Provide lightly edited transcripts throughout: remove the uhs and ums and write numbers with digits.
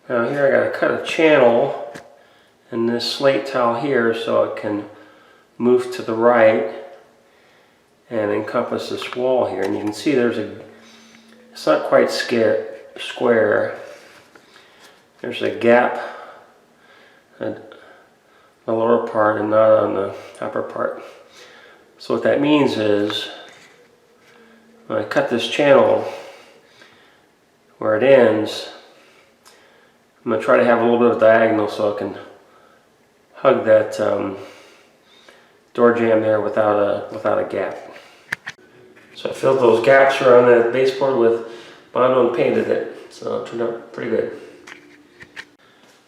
Now here I got to cut a channel in this slate tile here so it can move to the right and encompass this wall here. And you can see it's not quite square. There's a gap on the lower part and not on the upper part. So what that means is when I cut this channel where it ends, I'm going to try to have a little bit of diagonal so I can hug that door jamb there without a gap. So I filled those gaps around that baseboard with Bondo and painted it, so it turned out pretty good.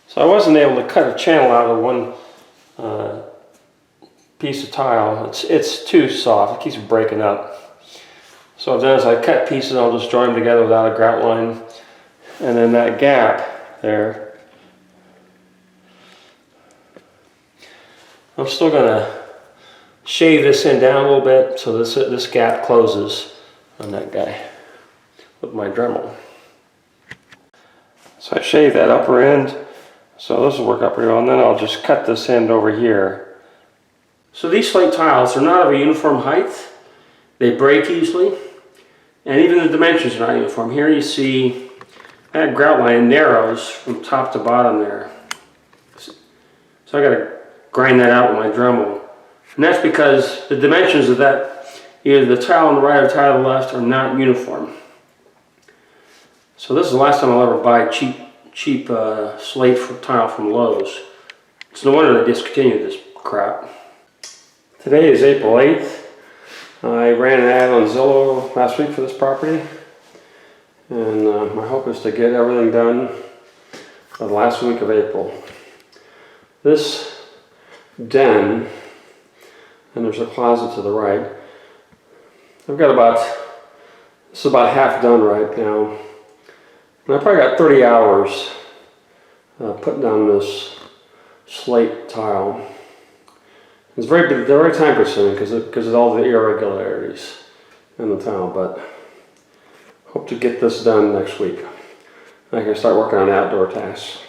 So I wasn't able to cut a channel out of one piece of tile. It's too soft, it keeps breaking up. So what I've done is I cut pieces, I'll just join them together without a grout line, and then that gap there, I'm still going to shave this in down a little bit so this gap closes on that guy with my Dremel. So I shave that upper end, so this will work out pretty well, and then I'll just cut this end over here. So these slate tiles are not of a uniform height. They break easily, and even the dimensions are not uniform. Here you see that grout line narrows from top to bottom there. So I got to grind that out with my Dremel. And that's because the dimensions of that, either the tile on the right or the tile on the left, are not uniform. So this is the last time I'll ever buy cheap slate tile from Lowe's. It's no wonder they discontinued this crap. Today is April 8th. I ran an ad on Zillow last week for this property. And my hope is to get everything done the last week of April. This den, and there's a closet to the right. I've got this is about half done right now. And I probably got 30 hours putting down this slate tile. They're very time consuming because of all the irregularities in the tile, but hope to get this done next week. I can start working on outdoor tasks.